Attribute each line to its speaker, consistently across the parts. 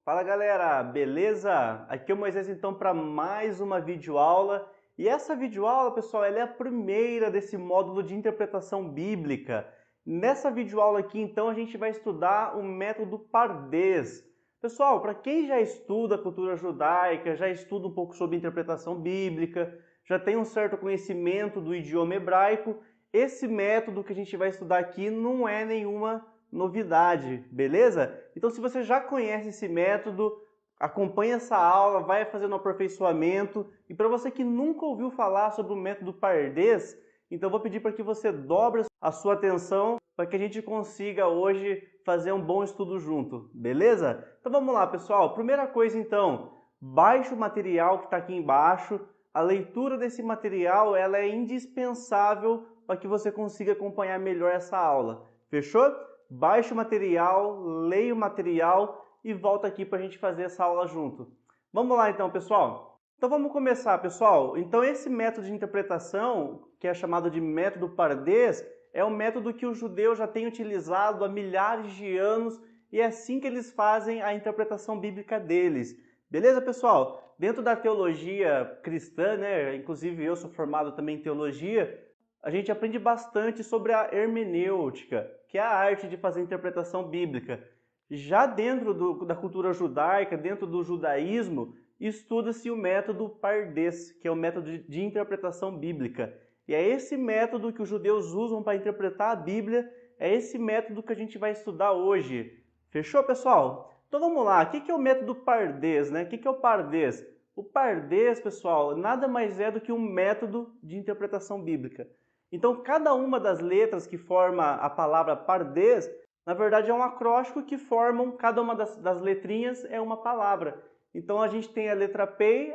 Speaker 1: Fala galera, beleza? Aqui é o Moisés então para mais uma videoaula. E essa videoaula, pessoal, ela é a primeira desse módulo de interpretação bíblica. Nessa videoaula aqui então a gente vai estudar o método Pardês. Pessoal, para quem já estuda a cultura judaica, já estuda um pouco sobre interpretação bíblica, já tem um certo conhecimento do idioma hebraico, esse método que a gente vai estudar aqui não é nenhuma novidade, beleza? Então, se você já conhece esse método, acompanha essa aula, vai fazendo aperfeiçoamento. E para você que nunca ouviu falar sobre o método Pardês, então eu vou pedir para que você dobre a sua atenção para que a gente consiga hoje fazer um bom estudo junto, beleza? Então vamos lá, pessoal. Primeira coisa então, baixe o material que está aqui embaixo. A leitura desse material ela é indispensável para que você consiga acompanhar melhor essa aula. Fechou? Baixe o material, leia o material e volta aqui para a gente fazer essa aula junto. Vamos lá então, pessoal? Então vamos começar, pessoal. Então esse método de interpretação, que é chamado de método Pardês, é um método que os judeus já têm utilizado há milhares de anos e é assim que eles fazem a interpretação bíblica deles. Beleza, pessoal? Dentro da teologia cristã, né, inclusive eu sou formado também em teologia, a gente aprende bastante sobre a hermenêutica, que é a arte de fazer interpretação bíblica. Já dentro da cultura judaica, dentro do judaísmo, estuda-se o método Pardês, que é o método de interpretação bíblica. E é esse método que os judeus usam para interpretar a Bíblia, é esse método que a gente vai estudar hoje. Fechou, pessoal? Então vamos lá, o que é o método Pardês, né? O que é o Pardês? O Pardês, pessoal, nada mais é do que um método de interpretação bíblica. Então, cada uma das letras que forma a palavra Pardês, na verdade é um acróstico que formam, cada uma das letrinhas é uma palavra. Então, a gente tem a letra P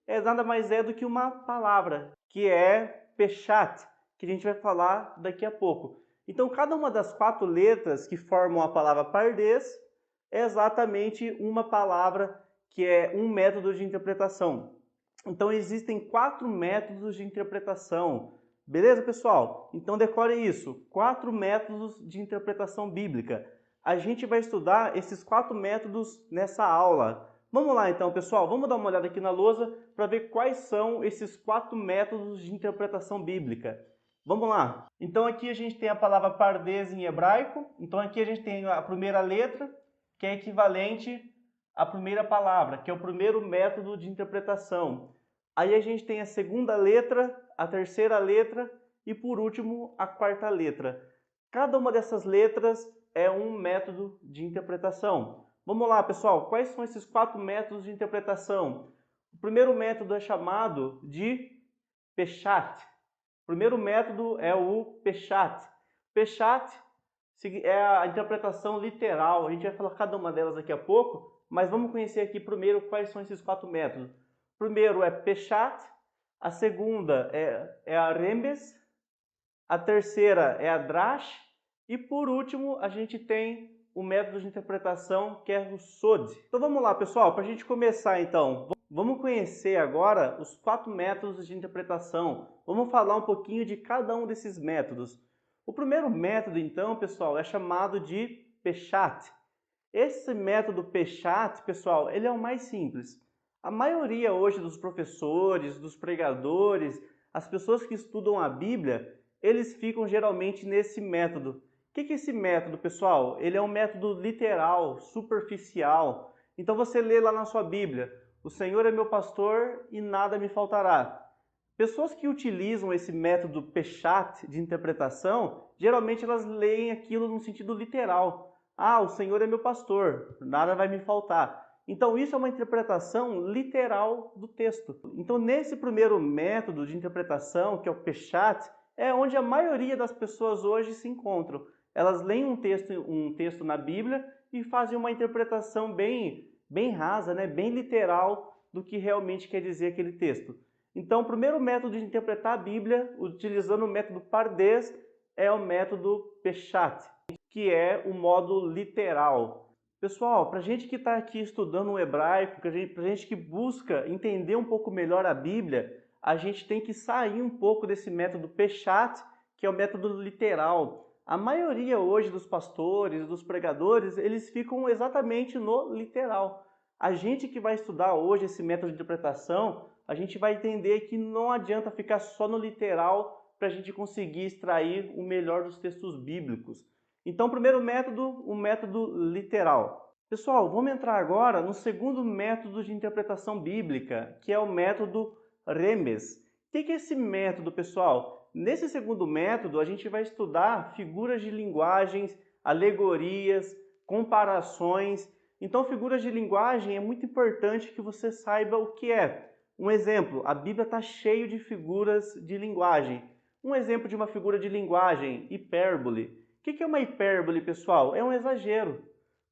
Speaker 1: é nada mais é do que uma palavra, que é Peshat, que a gente vai falar daqui a pouco. Então, cada uma das 4 letras que formam a palavra Pardês é exatamente uma palavra que é um método de interpretação. Então existem 4 métodos de interpretação. Beleza, pessoal? Então decore isso. 4 métodos de interpretação bíblica. A gente vai estudar esses 4 métodos nessa aula. Vamos lá então, pessoal. Vamos dar uma olhada aqui na lousa para ver quais são esses 4 métodos de interpretação bíblica. Vamos lá. Então aqui a gente tem a palavra Pardês em hebraico. Então aqui a gente tem a primeira letra, que é equivalente à primeira palavra, que é o primeiro método de interpretação. Aí a gente tem a segunda letra, a terceira letra e, por último, a quarta letra. Cada uma dessas letras é um método de interpretação. Vamos lá, pessoal. Quais são esses 4 métodos de interpretação? O primeiro método é chamado de Peshat. O primeiro método é o Peshat. Peshat é a interpretação literal. A gente vai falar cada uma delas daqui a pouco, mas vamos conhecer aqui primeiro quais são esses 4 métodos. O primeiro é Peshat, a segunda é a Rembes, a terceira é a Drash e por último a gente tem o método de interpretação que é o Sod. Então vamos lá, pessoal, para a gente começar então. Vamos conhecer agora os 4 métodos de interpretação. Vamos falar um pouquinho de cada um desses métodos. O primeiro método, então, pessoal, é chamado de Peshat. Esse método Peshat, pessoal, ele é o mais simples. A maioria hoje dos professores, dos pregadores, as pessoas que estudam a Bíblia, eles ficam geralmente nesse método. O que é esse método, pessoal? Ele é um método literal, superficial. Então você lê lá na sua Bíblia, o Senhor é meu pastor e nada me faltará. Pessoas que utilizam esse método Peshat de interpretação, geralmente elas leem aquilo no sentido literal. Ah, o Senhor é meu pastor, nada vai me faltar. Então isso é uma interpretação literal do texto. Então nesse primeiro método de interpretação, que é o Peshat, é onde a maioria das pessoas hoje se encontram. Elas leem um texto na Bíblia e fazem uma interpretação bem rasa, né? Bem literal do que realmente quer dizer aquele texto. Então, o primeiro método de interpretar a Bíblia, utilizando o método Pardês, é o método Peshat, que é o modo literal. Pessoal, para a gente que está aqui estudando o hebraico, para a gente que busca entender um pouco melhor a Bíblia, a gente tem que sair um pouco desse método Peshat, que é o método literal. A maioria hoje dos pastores, dos pregadores, eles ficam exatamente no literal. A gente que vai estudar hoje esse método de interpretação, a gente vai entender que não adianta ficar só no literal para a gente conseguir extrair o melhor dos textos bíblicos. Então, o primeiro método, o método literal. Pessoal, vamos entrar agora no segundo método de interpretação bíblica, que é o método Remes. O que é esse método, pessoal? Nesse segundo método, a gente vai estudar figuras de linguagens, alegorias, comparações. Então, figuras de linguagem é muito importante que você saiba o que é. Um exemplo, a Bíblia está cheia de figuras de linguagem. Um exemplo de uma figura de linguagem, hipérbole. O que é uma hipérbole, pessoal? É um exagero.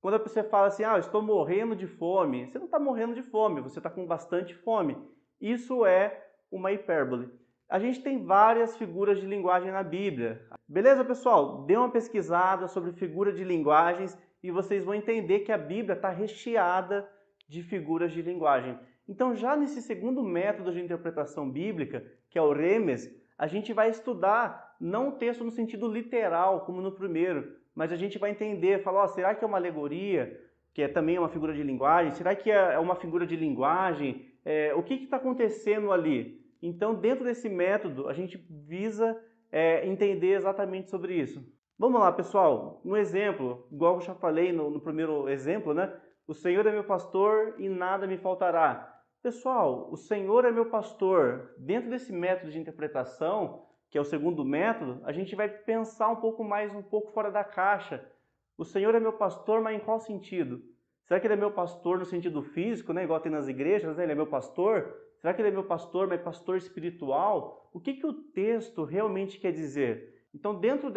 Speaker 1: Quando você fala assim, eu estou morrendo de fome, você não está morrendo de fome, você está com bastante fome. Isso é uma hipérbole. A gente tem várias figuras de linguagem na Bíblia. Beleza, pessoal? Dê uma pesquisada sobre figura de linguagens e vocês vão entender que a Bíblia está recheada de figuras de linguagem. Então, já nesse segundo método de interpretação bíblica, que é o Remes, a gente vai estudar não o texto no sentido literal, como no primeiro, mas a gente vai entender, falar, será que é uma alegoria, que é também uma figura de linguagem? Será que é uma figura de linguagem? O que está acontecendo ali? Então, dentro desse método, a gente visa entender exatamente sobre isso. Vamos lá, pessoal. Um exemplo, igual eu já falei no primeiro exemplo, né? O Senhor é meu pastor e nada me faltará. Pessoal, o Senhor é meu pastor. Dentro desse método de interpretação, que é o segundo método, a gente vai pensar um pouco fora da caixa. O Senhor é meu pastor, mas em qual sentido? Será que ele é meu pastor no sentido físico, né? Igual tem nas igrejas, né? Ele é meu pastor? Será que ele é meu pastor, mas pastor espiritual? O que o texto realmente quer dizer? Então, dentro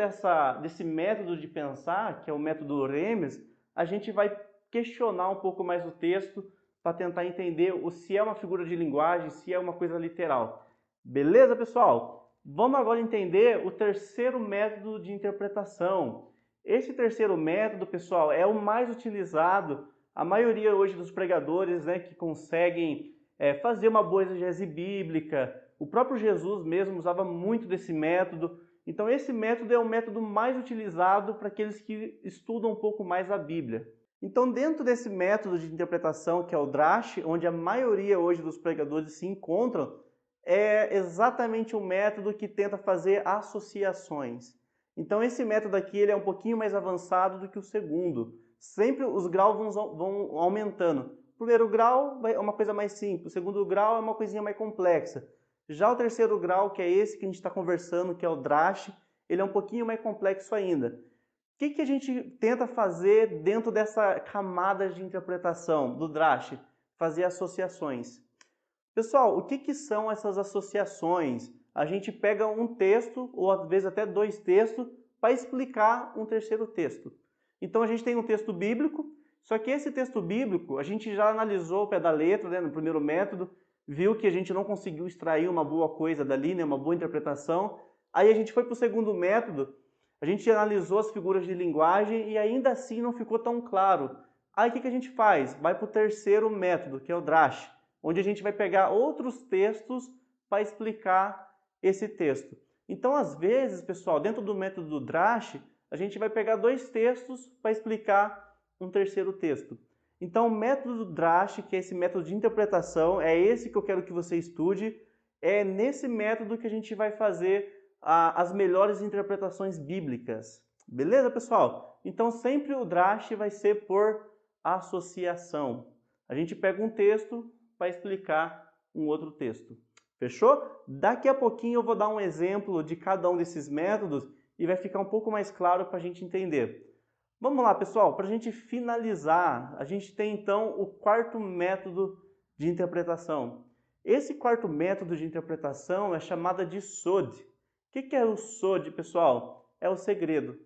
Speaker 1: desse método de pensar, que é o método Remes, a gente vai questionar um pouco mais o texto para tentar entender se é uma figura de linguagem, se é uma coisa literal. Beleza, pessoal? Vamos agora entender o terceiro método de interpretação. Esse terceiro método, pessoal, é o mais utilizado. A maioria hoje dos pregadores, né, que conseguem fazer uma boa exegese bíblica. O próprio Jesus mesmo usava muito desse método. Então, esse método é o método mais utilizado para aqueles que estudam um pouco mais a Bíblia. Então, dentro desse método de interpretação, que é o Drash, onde a maioria hoje dos pregadores se encontram, é exatamente um método que tenta fazer associações. Então, esse método aqui ele é um pouquinho mais avançado do que o segundo. Sempre os graus vão aumentando. O primeiro grau é uma coisa mais simples, o segundo grau é uma coisinha mais complexa. Já o terceiro grau, que é esse que a gente está conversando, que é o Drash, ele é um pouquinho mais complexo ainda. O que a gente tenta fazer dentro dessa camada de interpretação do Drash? Fazer associações. Pessoal, o que são essas associações? A gente pega um texto, ou às vezes até dois textos, para explicar um terceiro texto. Então a gente tem um texto bíblico, só que esse texto bíblico, a gente já analisou o pé da letra, né, no primeiro método, viu que a gente não conseguiu extrair uma boa coisa dali, né, uma boa interpretação. Aí a gente foi para o segundo método, a gente analisou as figuras de linguagem e ainda assim não ficou tão claro. Aí o que a gente faz? Vai para o terceiro método, que é o Drash, onde a gente vai pegar outros textos para explicar esse texto. Então, às vezes, pessoal, dentro do método do Drash, a gente vai pegar dois textos para explicar um terceiro texto. Então, o método do Drash, que é esse método de interpretação, é esse que eu quero que você estude. É nesse método que a gente vai fazer as melhores interpretações bíblicas. Beleza, pessoal? Então, sempre o Drash vai ser por associação. A gente pega um texto para explicar um outro texto. Fechou? Daqui a pouquinho eu vou dar um exemplo de cada um desses métodos e vai ficar um pouco mais claro para a gente entender. Vamos lá, pessoal, para a gente finalizar, a gente tem então o quarto método de interpretação. Esse quarto método de interpretação é chamado de SOD. O que é o SOD, pessoal? É o segredo.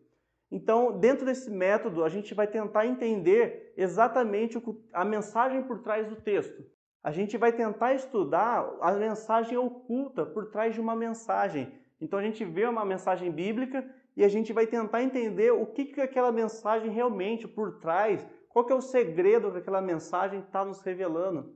Speaker 1: Então, dentro desse método, a gente vai tentar entender exatamente a mensagem por trás do texto. A gente vai tentar estudar a mensagem oculta por trás de uma mensagem. Então, a gente vê uma mensagem bíblica e a gente vai tentar entender o que aquela mensagem realmente por trás, qual que é o segredo que aquela mensagem está nos revelando.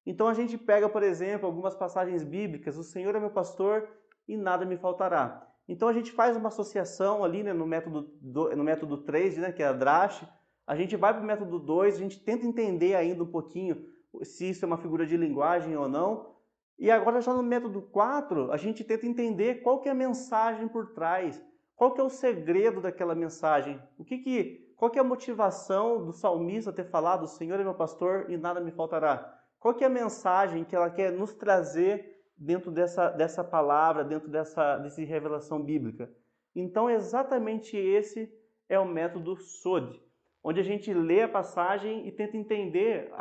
Speaker 1: Então, a gente pega, por exemplo, algumas passagens bíblicas, o Senhor é meu pastor e nada me faltará. Então a gente faz uma associação ali, né, no método 3, né, que é a Drache. A gente vai para o método 2, a gente tenta entender ainda um pouquinho se isso é uma figura de linguagem ou não. E agora já no método 4, a gente tenta entender qual que é a mensagem por trás, qual que é o segredo daquela mensagem, qual que é a motivação do salmista ter falado, o Senhor é meu pastor e nada me faltará. Qual que é a mensagem que ela quer nos trazer dentro dessa palavra, dentro dessa revelação bíblica? Então, exatamente esse é o método SOD, onde a gente lê a passagem e tenta entender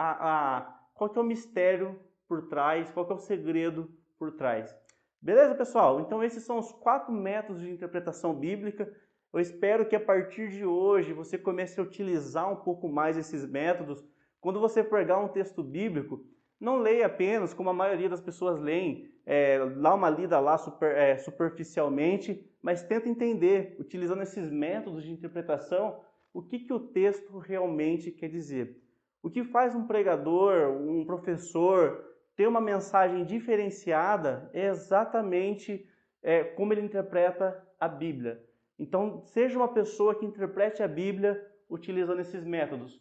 Speaker 1: qual que é o mistério por trás, qual que é o segredo por trás. Beleza, pessoal? Então esses são os 4 métodos de interpretação bíblica. Eu espero que a partir de hoje você comece a utilizar um pouco mais esses métodos. Quando você pegar um texto bíblico, não leia apenas como a maioria das pessoas leem, dá uma lida lá superficialmente, mas tenta entender, utilizando esses métodos de interpretação, o que o texto realmente quer dizer. O que faz um pregador, um professor, ter uma mensagem diferenciada é exatamente como ele interpreta a Bíblia. Então, seja uma pessoa que interprete a Bíblia utilizando esses métodos.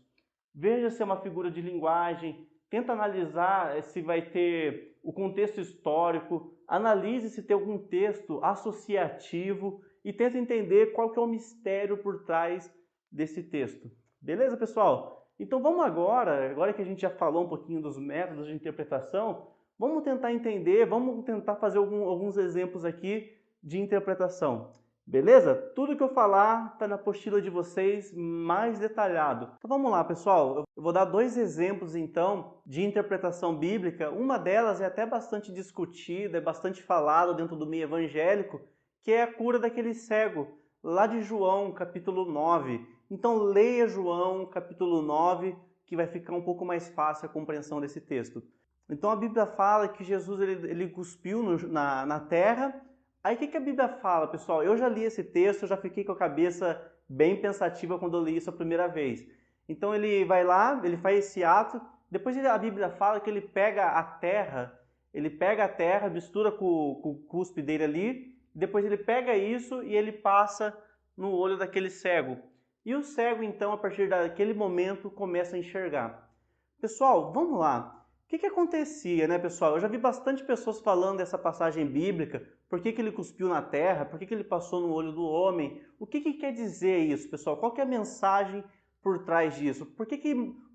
Speaker 1: Veja se é uma figura de linguagem, tenta analisar se vai ter o contexto histórico, analise se tem algum texto associativo e tenta entender qual que é o mistério por trás desse texto. Beleza, pessoal? Então vamos agora que a gente já falou um pouquinho dos métodos de interpretação, vamos tentar entender, vamos tentar fazer alguns exemplos aqui de interpretação. Beleza? Tudo que eu falar está na apostila de vocês mais detalhado. Então vamos lá, pessoal. Eu vou dar 2 exemplos então de interpretação bíblica. Uma delas é até bastante discutida, é bastante falada dentro do meio evangélico, que é a cura daquele cego, lá de João, capítulo 9. Então leia João, capítulo 9, que vai ficar um pouco mais fácil a compreensão desse texto. Então a Bíblia fala que Jesus ele cuspiu na terra. Aí o que a Bíblia fala, pessoal? Eu já li esse texto, eu já fiquei com a cabeça bem pensativa quando eu li isso a primeira vez. Então ele vai lá, ele faz esse ato, depois a Bíblia fala que ele pega a terra, mistura com o cuspe dele ali, depois ele pega isso e ele passa no olho daquele cego. E o cego, então, a partir daquele momento, começa a enxergar. Pessoal, vamos lá. O que acontecia, né, pessoal? Eu já vi bastante pessoas falando dessa passagem bíblica, por que ele cuspiu na terra, por que ele passou no olho do homem. O que quer dizer isso, pessoal? Qual que é a mensagem por trás disso? O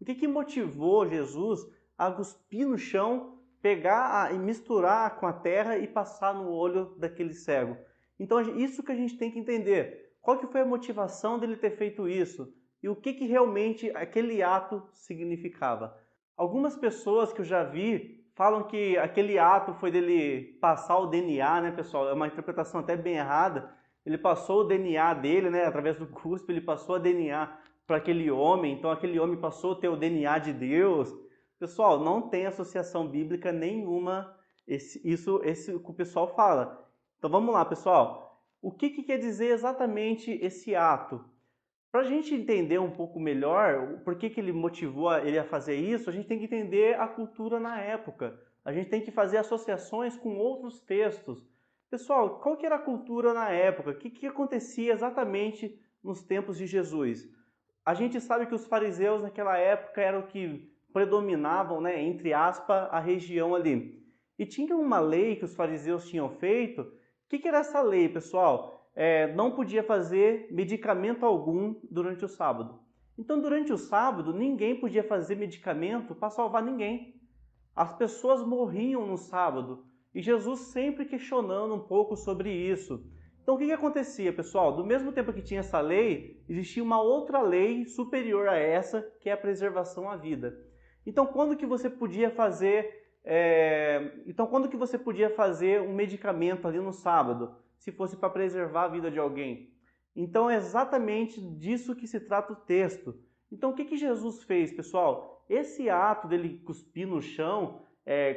Speaker 1: que motivou Jesus a cuspir no chão, pegar e misturar com a terra e passar no olho daquele cego? Então, isso que a gente tem que entender. Qual que foi a motivação dele ter feito isso? E o que realmente aquele ato significava? Algumas pessoas que eu já vi falam que aquele ato foi dele passar o DNA, né, pessoal? É uma interpretação até bem errada. Ele passou o DNA dele, né, através do cuspe, ele passou a DNA para aquele homem, então aquele homem passou a ter o DNA de Deus. Pessoal, não tem associação bíblica nenhuma isso que o pessoal fala. Então vamos lá, pessoal. O que quer dizer exatamente esse ato? Para a gente entender um pouco melhor por que ele motivou ele a fazer isso, a gente tem que entender a cultura na época. A gente tem que fazer associações com outros textos. Pessoal, qual que era a cultura na época? O que acontecia exatamente nos tempos de Jesus? A gente sabe que os fariseus naquela época eram que predominavam, né, entre aspas, a região ali. E tinha uma lei que os fariseus tinham feito. O que era essa lei, pessoal? Não podia fazer medicamento algum durante o sábado. Então, durante o sábado, ninguém podia fazer medicamento para salvar ninguém. As pessoas morriam no sábado. E Jesus sempre questionando um pouco sobre isso. Então, o que acontecia, pessoal? Do mesmo tempo que tinha essa lei, existia uma outra lei superior a essa, que é a preservação à vida. Então, quando que você podia fazer um medicamento ali no sábado, se fosse para preservar a vida de alguém? Então é exatamente disso que se trata o texto. Então o que Jesus fez, pessoal? Esse ato dele cuspir no chão,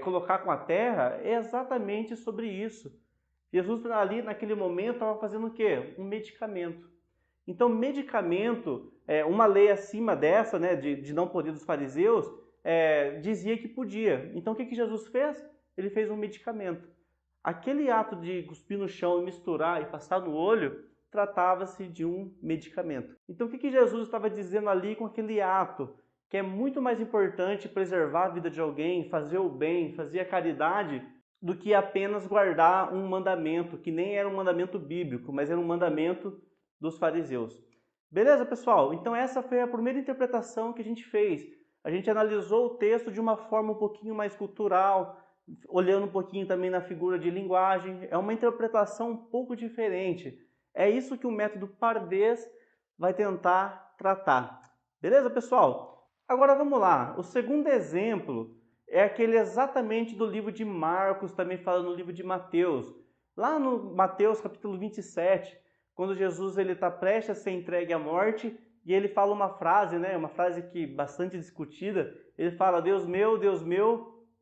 Speaker 1: colocar com a terra, é exatamente sobre isso. Jesus ali naquele momento estava fazendo o quê? Um medicamento. Então medicamento, uma lei acima dessa, né, de não poder dos fariseus, dizia que podia. Então o que Jesus fez? Ele fez um medicamento. aquele ato de cuspir no chão e misturar e passar no olho tratava-se de um medicamento. Então o que Jesus estava dizendo ali com aquele ato? Que é muito mais importante preservar a vida de alguém, fazer o bem, fazer a caridade, do que apenas guardar um mandamento, que nem era um mandamento bíblico, mas era um mandamento dos fariseus. Beleza, pessoal? Então essa foi a primeira interpretação que a gente fez. A gente analisou o texto de uma forma um pouquinho mais cultural, olhando um pouquinho também na figura de linguagem. É uma interpretação um pouco diferente. É isso que o método Pardês vai tentar tratar. Beleza, pessoal? Agora vamos lá. O segundo exemplo é aquele exatamente do livro de Marcos, também fala no livro de Mateus. Lá no Mateus capítulo 27, quando Jesus está prestes a ser entregue à morte, e ele fala uma frase, né, uma frase que bastante discutida, ele fala: Deus meu,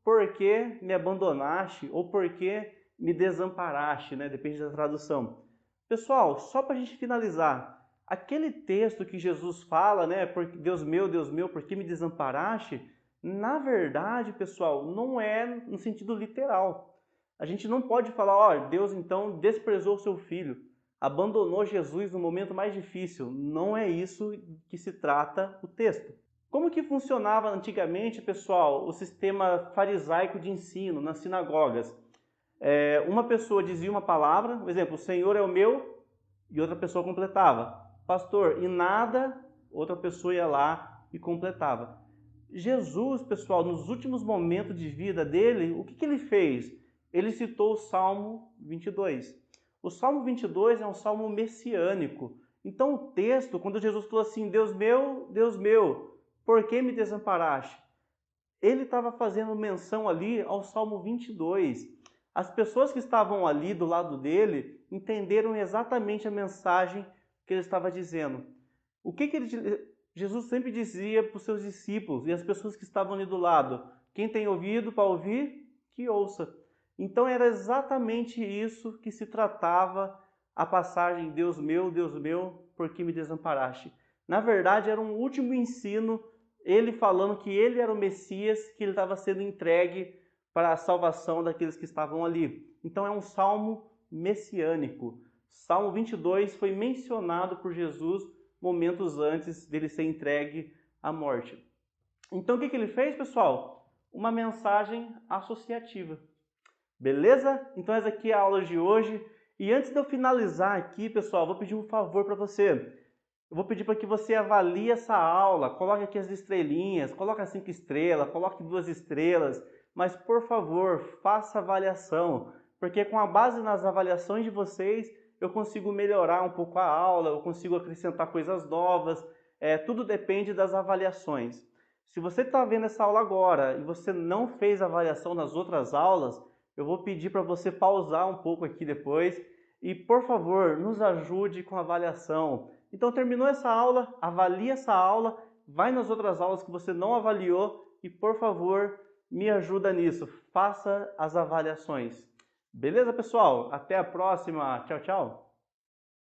Speaker 1: por que me abandonaste? Ou por que me desamparaste? Né? Depende da tradução. Pessoal, só para a gente finalizar, aquele texto que Jesus fala, né, Deus meu, por que me desamparaste? Na verdade, pessoal, não é no sentido literal. A gente não pode falar, ó, Deus então desprezou o seu filho, abandonou Jesus no momento mais difícil. Não é isso que se trata o texto. Como que funcionava antigamente, pessoal, o sistema farisaico de ensino nas sinagogas? Uma pessoa dizia uma palavra, por exemplo, o Senhor é o meu, e outra pessoa completava. Pastor, e nada, outra pessoa ia lá e completava. Jesus, pessoal, nos últimos momentos de vida dele, o que ele fez? Ele citou o Salmo 22. O Salmo 22 é um salmo messiânico. Então o texto, quando Jesus falou assim, Deus meu, por que me desamparaste? Ele estava fazendo menção ali ao Salmo 22. As pessoas que estavam ali do lado dele entenderam exatamente a mensagem que ele estava dizendo. O que Jesus sempre dizia para os seus discípulos e as pessoas que estavam ali do lado: quem tem ouvido para ouvir, que ouça. Então era exatamente isso que se tratava a passagem Deus meu, por que me desamparaste? Na verdade, era um último ensino, ele falando que ele era o Messias, que ele estava sendo entregue para a salvação daqueles que estavam ali. Então é um salmo messiânico. Salmo 22 foi mencionado por Jesus momentos antes dele ser entregue à morte. Então o que ele fez, pessoal? Uma mensagem associativa. Beleza? Então essa aqui é a aula de hoje. E antes de eu finalizar aqui, pessoal, vou pedir um favor para você. Eu vou pedir para que você avalie essa aula, coloque aqui as estrelinhas, coloque 5 estrelas, coloque 2 estrelas, mas por favor, faça avaliação, porque com a base nas avaliações de vocês, eu consigo melhorar um pouco a aula, eu consigo acrescentar coisas novas, tudo depende das avaliações. Se você está vendo essa aula agora e você não fez avaliação nas outras aulas, eu vou pedir para você pausar um pouco aqui depois e, por favor, nos ajude com a avaliação. Então, terminou essa aula, avalie essa aula, vai nas outras aulas que você não avaliou e, por favor, me ajuda nisso. Faça as avaliações. Beleza, pessoal? Até a próxima. Tchau, tchau.